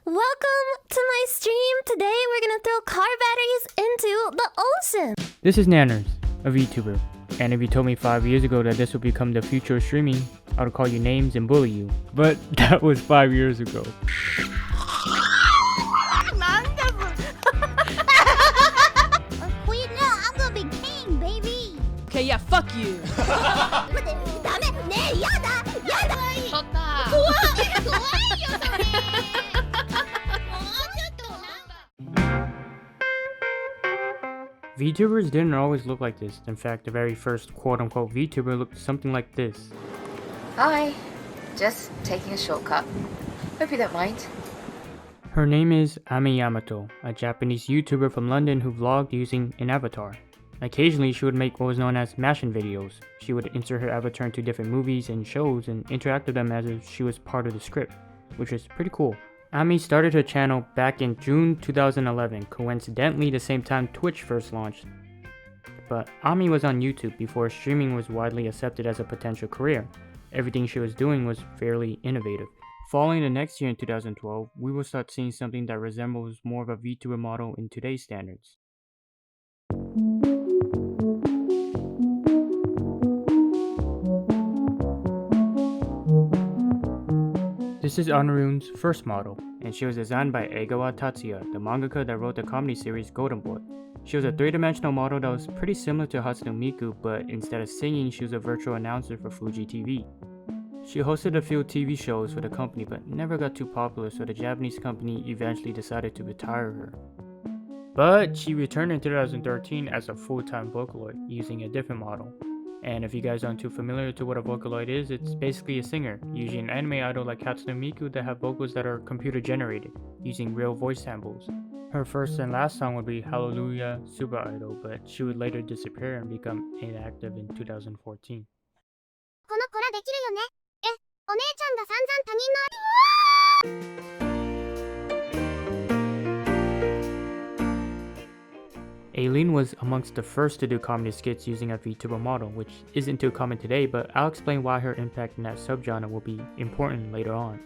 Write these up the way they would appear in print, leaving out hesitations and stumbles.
Welcome to my stream. Today we're gonna throw car batteries into the ocean. This is Nanners, a VTuber, and if you told me 5 years ago that this would become the future of streaming, I would call you names and bully you. But that was 5 years ago. Wait, no, I'm gonna be king, baby. Okay, yeah, fuck you. VTubers didn't always look like this. In fact, the very first quote-unquote VTuber looked something like this. Hi, just taking a shortcut. Hope you don't mind. Her name is Ami Yamamoto, a Japanese YouTuber from London who vlogged using an avatar. Occasionally, she would make what was known as mashup videos. She would insert her avatar into different movies and shows and interact with them as if she was part of the script, which was pretty cool. Ami started her channel back in June 2011, coincidentally the same time Twitch first launched. But Ami was on YouTube before streaming was widely accepted as a potential career. Everything she was doing was fairly innovative. Following the next year in 2012, we will start seeing something that resembles more of a VTuber model in today's standards. This is Honorune's first model, and she was designed by Egawa Tatsuya, the mangaka that wrote the comedy series Golden Boy. She was a three-dimensional model that was pretty similar to Hatsune Miku, but instead of singing, she was a virtual announcer for Fuji TV. She hosted a few TV shows for the company, but never got too popular, so the Japanese company eventually decided to retire her. But she returned in 2013 as a full-time Vocaloid, using a different model. And if you guys aren't too familiar to what a Vocaloid is, it's basically a singer, usually an anime idol like Hatsune Miku that have vocals that are computer generated, using real voice samples. Her first and last song would be Hallelujah Super Idol, but she would later disappear and become inactive in 2014. Eilene was amongst the first to do comedy skits using a VTuber model, which isn't too common today, but I'll explain why her impact in that subgenre will be important later on.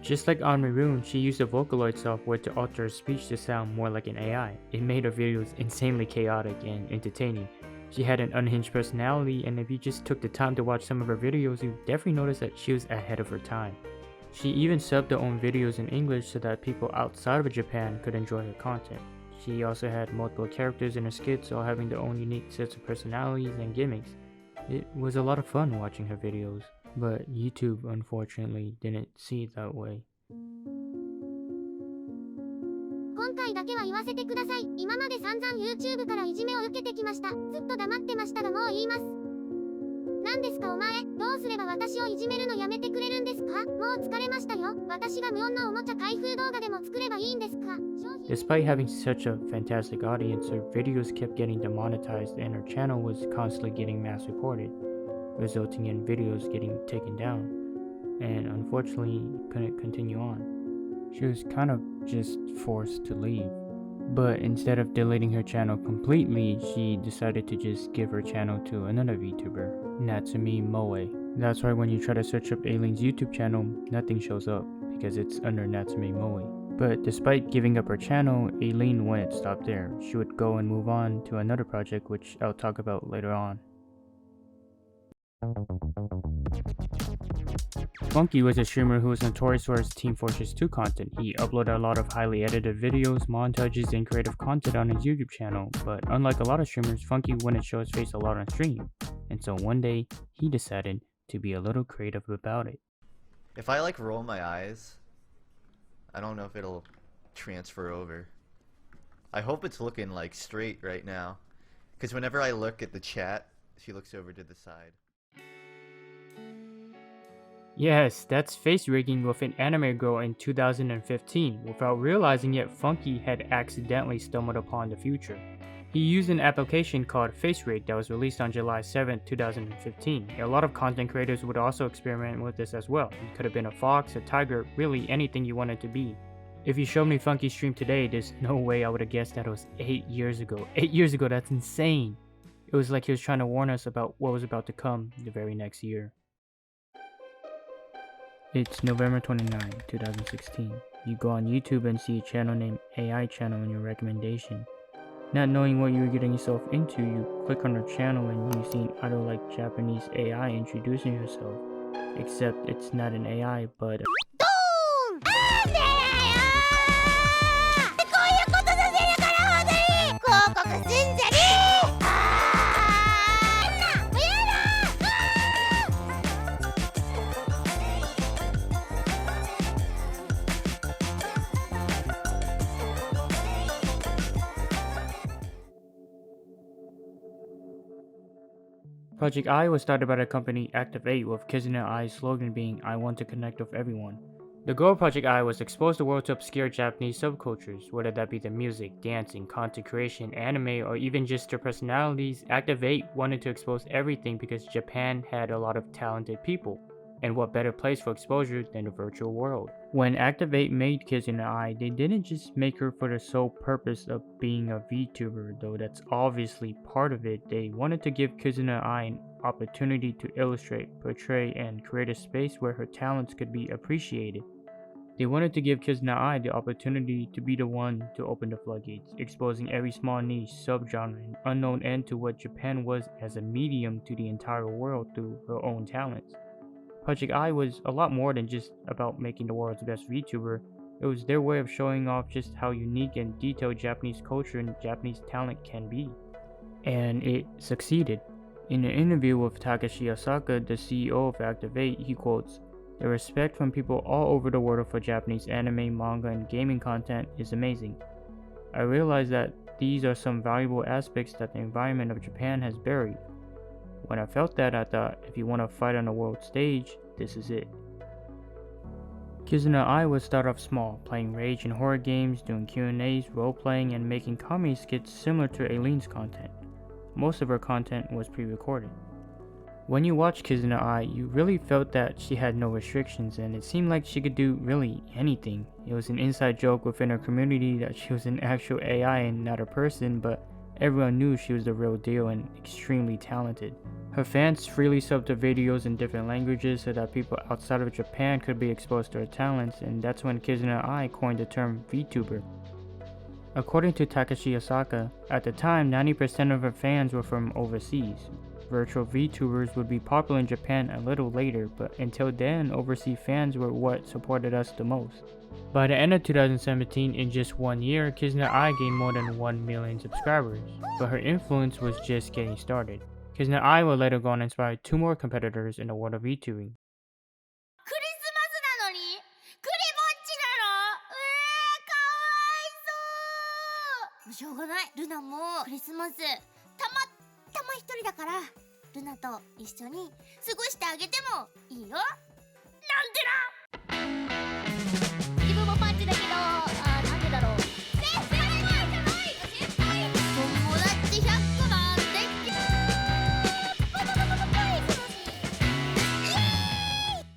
Just like Honorune, she used the Vocaloid software to alter her speech to sound more like an AI. It made her videos insanely chaotic and entertaining. She had an unhinged personality, and if you just took the time to watch some of her videos, you'd definitely notice that she was ahead of her time. She even subbed her own videos in English so that people outside of Japan could enjoy her content. She also had multiple characters in her skits, all having their own unique sets of personalities and gimmicks. It was a lot of fun watching her videos, but YouTube unfortunately didn't see it that way. 今回だけは言わせてください。今まで散々 YouTube からいじめを受けてきました。ずっと黙ってましたがもう言います。何ですかお前、どうすれば私をいじめるのやめてくれるんですか？もう疲れましたよ。私が無音のおもちゃ開封動画でも作ればいいんですか？ Despite having such a fantastic audience, her videos kept getting demonetized and her channel was constantly getting mass reported, resulting in videos getting taken down, and unfortunately couldn't continue on. She was kind of just forced to leave. But instead of deleting her channel completely, she decided to just give her channel to another VTuber, Natsume Moe. That's why when you try to search up Eileen's YouTube channel, nothing shows up because it's under Natsume Moe. But despite giving up her channel, Eilene wouldn't stop there. She would go and move on to another project, which I'll talk about later on. Funky was a streamer who was notorious for his Team Fortress 2 content. He uploaded a lot of highly edited videos, montages, and creative content on his YouTube channel, but unlike a lot of streamers, Funky wouldn't show his face a lot on stream. And so one day, he decided to be a little creative about it. If I like roll my eyes, I don't know if it'll transfer over. I hope it's looking like straight right now, because whenever I look at the chat, she looks over to the side. Yes, that's face rigging with an anime girl in 2015. Without realizing it, Funky had accidentally stumbled upon the future. He used an application called Face Rig that was released on July 7, 2015. A lot of content creators would also experiment with this as well. You could have been a fox, a tiger, really anything you wanted to be. If you showed me Funky's stream today, there's no way I would have guessed that it was 8 years ago. 8 years ago, that's insane. It was like he was trying to warn us about what was about to come the very next year. It's November 29, 2016. You go on YouTube and see a channel named AI channel in your recommendation. Not knowing what you're getting yourself into, you click on her channel and you see an idol-like Japanese AI introducing herself. Except it's not an AI, but Project Ai was started by the company Activate, with Kizuna Ai's slogan being "I want to connect with everyone." The goal of Project Ai was to expose the world to obscure Japanese subcultures, whether that be the music, dancing, content creation, anime, or even just their personalities. Activate wanted to expose everything because Japan had a lot of talented people, and what better place for exposure than the virtual world? When Activate made Kizuna Ai, they didn't just make her for the sole purpose of being a VTuber, though that's obviously part of it. They wanted to give Kizuna Ai an opportunity to illustrate, portray, and create a space where her talents could be appreciated. They wanted to give Kizuna Ai the opportunity to be the one to open the floodgates, exposing every small niche, subgenre, and unknown end to what Japan was as a medium to the entire world through her own talents. Project Ai was a lot more than just about making the world's best VTuber. It was their way of showing off just how unique and detailed Japanese culture and Japanese talent can be. And it succeeded. In an interview with Takashi Osaka, the CEO of Activate, he quotes, "The respect from people all over the world for Japanese anime, manga, and gaming content is amazing. I realized that these are some valuable aspects that the environment of Japan has buried. When I felt that, I thought, if you want to fight on the world stage, this is it." Kizuna Ai would start off small, playing rage and horror games, doing Q&As, role-playing, and making comedy skits similar to Eilene's content. Most of her content was pre-recorded. When you watch Kizuna Ai, you really felt that she had no restrictions, and it seemed like she could do really anything. It was an inside joke within her community that she was an actual AI and not a person, but everyone knew she was the real deal and extremely talented. Her fans freely subbed her videos in different languages so that people outside of Japan could be exposed to her talents, and that's when Kizuna Ai coined the term VTuber. According to Takashi Osaka, at the time 90% of her fans were from overseas. Virtual VTubers would be popular in Japan a little later, but until then, overseas fans were what supported us the most. By the end of 2017, in just 1 year, Kizuna Ai gained more than 1 million subscribers, but her influence was just getting started. Kizuna Ai would later go on to inspire 2 more competitors in the world of VTubing. クリスマスなのにクリぼっちなの。かわいそう。しょうがない。ルナもクリスマスたま一人だから、ルナと一緒に過ごしてあげてもいいよ。なんでな。自分もパンチだけど、なんでだろう。先輩友達100万できる。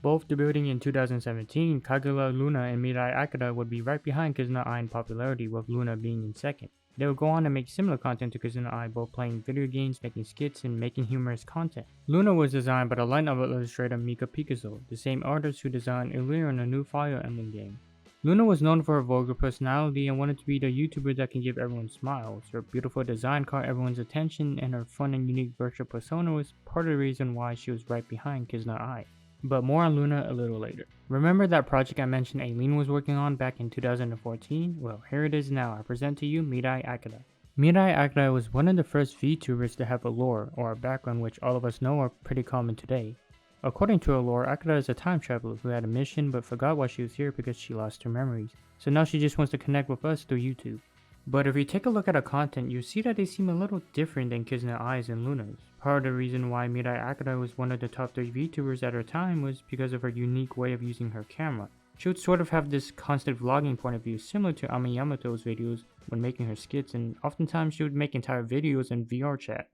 Both debuting in 2017, Kaguya Luna and Mirai Akari would be right behind Kizuna Ai in popularity, with Luna being in second. They would go on to make similar content to Kizuna Ai, both playing video games, making skits, and making humorous content. Luna was designed by the light novel illustrator Mika Picasso, the same artist who designed Eilene in the new Fire Emblem game. Luna was known for her vulgar personality and wanted to be the YouTuber that can give everyone smiles. Her beautiful design caught everyone's attention, and her fun and unique virtual persona was part of the reason why she was right behind Kizuna Ai. But more on Luna a little later. Remember that project I mentioned Eilene was working on back in 2014? Well, here it is now. I present to you Mirai Akari. Mirai Akari was one of the first VTubers to have a lore, or a background which all of us know are pretty common today. According to her lore, Akari is a time traveler who had a mission but forgot why she was here because she lost her memories. So now she just wants to connect with us through YouTube. But if you take a look at her content, you see that they seem a little different than Kizuna Ai's and Luna's. Part of the reason why Mirai Akari was one of the top 3 VTubers at her time was because of her unique way of using her camera. She would sort of have this constant vlogging point of view similar to Ami Yamato's videos when making her skits, and oftentimes she would make entire videos in VR chat.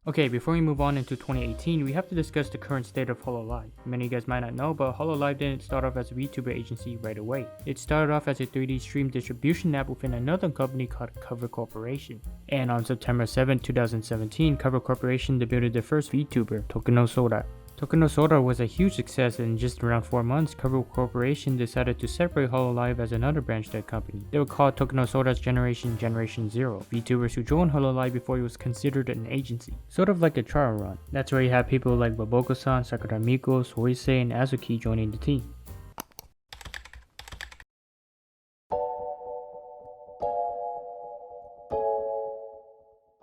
Okay, before we move on into 2018, we have to discuss the current state of Hololive. Many of you guys might not know, but Hololive didn't start off as a VTuber agency right away. It started off as a 3D stream distribution app within another company called Cover Corporation. And on September 7, 2017, Cover Corporation debuted their first VTuber, Tokuno Sora. Tokunosora was a huge success, and in just around 4 months, Kabuo Corporation decided to separate Hololive as another branch of the company. They would call Tokunosora's Generation 0. VTubers who joined Hololive before it was considered an agency, sort of like a trial run. That's where you have people like Baboko-san, Sakura Miko, Soisei, and Azuki joining the team.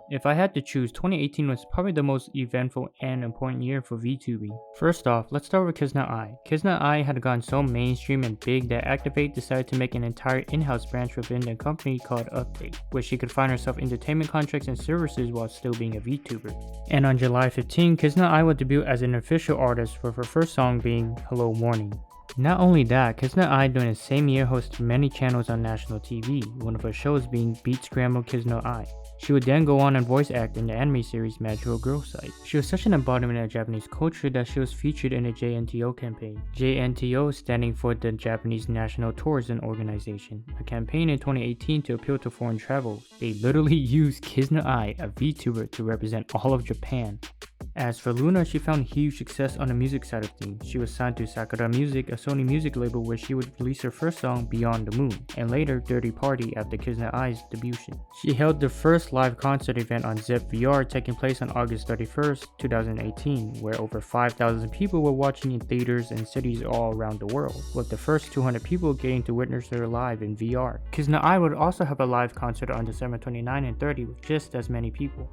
If I had to choose, 2018 was probably the most eventful and important year for VTubing. First off, let's start with Kizuna Ai. Kizuna Ai had gone so mainstream and big that Activate decided to make an entire in-house branch within the company called Update, where she could find herself entertainment contracts and services while still being a VTuber. And on July 15, Kizuna Ai would debut as an official artist, with her first song being Hello Morning. Not only that, Kizuna Ai during the same year hosted many channels on national TV, one of her shows being Beat Scramble Kizuna Ai. She would then go on and voice act in the anime series Magical Girl Site. She was such an embodiment of Japanese culture that she was featured in a JNTO campaign. JNTO standing for the Japanese National Tourism Organization, a campaign in 2018 to appeal to foreign travel. They literally used Kizuna Ai, a VTuber, to represent all of Japan. As for Luna, she found huge success on the music side of things. She was signed to Sakura Music, a Sony music label where she would release her first song, Beyond the Moon, and later Dirty Party after Kizuna Ai's debutation. She held the first live concert event on Zip VR taking place on August 31st, 2018, where over 5,000 people were watching in theaters and cities all around the world, with the first 200 people getting to witness her live in VR. Kizuna Ai would also have a live concert on December 29 and 30 with just as many people.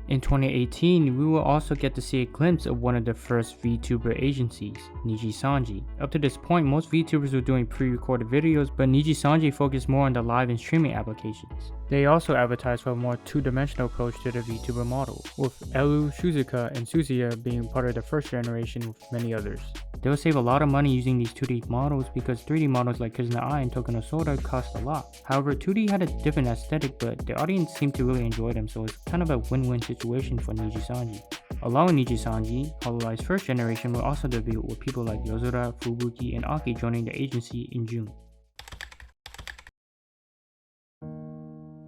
In 2018, we will also get to see a glimpse of one of the first VTuber agencies, Nijisanji. Up to this point, most VTubers were doing pre-recorded videos, but Nijisanji focused more on the live and streaming applications. They also advertised for a more two-dimensional approach to the VTuber model, with Elu, Shuzuka, and Suzuya being part of the first generation with many others. They'll save a lot of money using these 2D models because 3D models like Kizuna Ai and Tokunosora cost a lot. However, 2D had a different aesthetic, but the audience seemed to really enjoy them, so it's kind of a win-win situation for Nijisanji. Along with Nijisanji, Hololive's first generation will also debut with people like Yozora, Fubuki, and Aki joining the agency in June.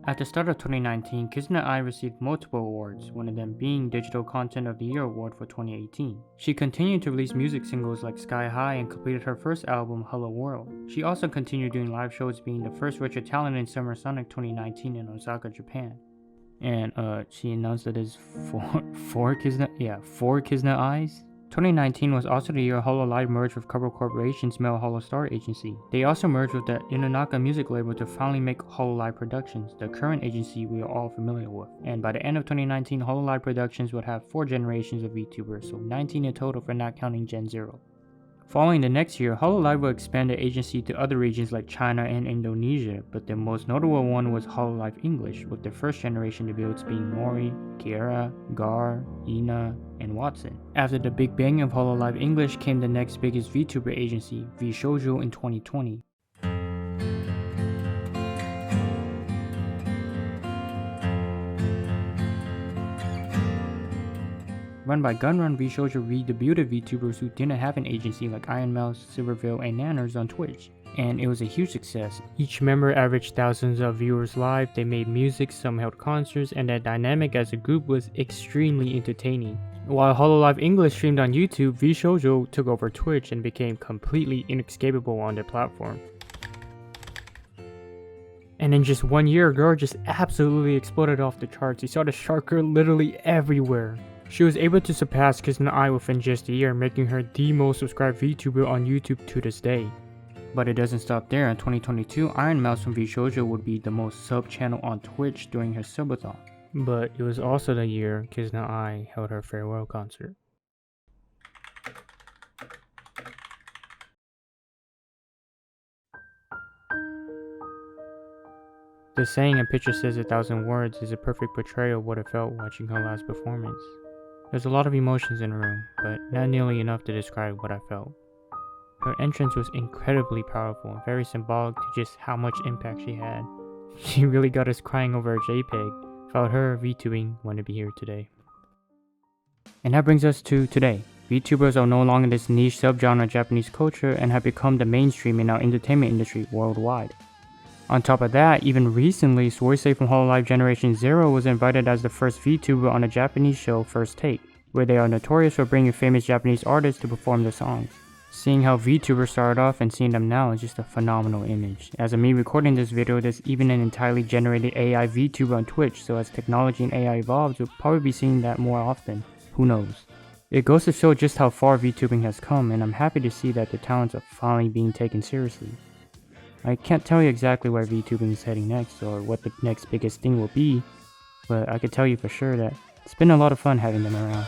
At the start of 2019, Kizuna Ai received multiple awards, one of them being Digital Content of the Year award for 2018. She continued to release music singles like Sky High and completed her first album, Hello World. She also continued doing live shows, being the first Retro Talent in Summer Sonic 2019 in Osaka, Japan. And she announced that it's four Kizuna Ai's. 2019 was also the year Hololive merged with Kabuo Corporation's Male Holostar agency. They also merged with the Inonaka music label to finally make Hololive Productions, the current agency we are all familiar with. And by the end of 2019, Hololive Productions would have 4 generations of VTubers, so 19 in total for not counting Gen 0. Following the next year, Hololive will expand the agency to other regions like China and Indonesia, but the most notable one was Hololive English, with the first generation debuts being Mori, Kiera, Gar, Ina, and Watson. After the big bang of Hololive English came the next biggest VTuber agency, VShoujo, in 2020. Run by Gunrun, VShoujo re-debuted VTubers who didn't have an agency like Iron Mouse, Silverville, and Nanners on Twitch, and it was a huge success. Each member averaged thousands of viewers live, they made music, some held concerts, and their dynamic as a group was extremely entertaining. While Hololive English streamed on YouTube, VShoujo took over Twitch and became completely inescapable on their platform. And in just 1 year, Girl just absolutely exploded off the charts. You saw the Shark Girl literally everywhere. She was able to surpass Kizuna Ai within just a year, making her the most subscribed VTuber on YouTube to this day. But it doesn't stop there. In 2022, Iron Mouse from VShoujo would be the most sub channel on Twitch during her subathon. But it was also the year Kizuna Ai held her farewell concert. The saying "a picture says 1,000 words" is a perfect portrayal of what it felt watching her last performance. There's a lot of emotions in the room, but not nearly enough to describe what I felt. Her entrance was incredibly powerful and very symbolic to just how much impact she had. She really got us crying over a JPEG. Without her, VTubing wouldn't be here today. And that brings us to today. VTubers are no longer this niche subgenre of Japanese culture and have become the mainstream in our entertainment industry worldwide. On top of that, even recently, Soisei from Hololive Generation 0 was invited as the first VTuber on a Japanese show, First Take. where they are notorious for bringing famous Japanese artists to perform their songs. Seeing how VTubers started off and seeing them now is just a phenomenal image. As of me recording this video, there's even an entirely generated AI VTuber on Twitch, so as technology and AI evolves, we'll probably be seeing that more often. Who knows? It goes to show just how far VTubing has come, and I'm happy to see that the talents are finally being taken seriously. I can't tell you exactly where VTubing is heading next, or what the next biggest thing will be, but I can tell you for sure that it's been a lot of fun having them around.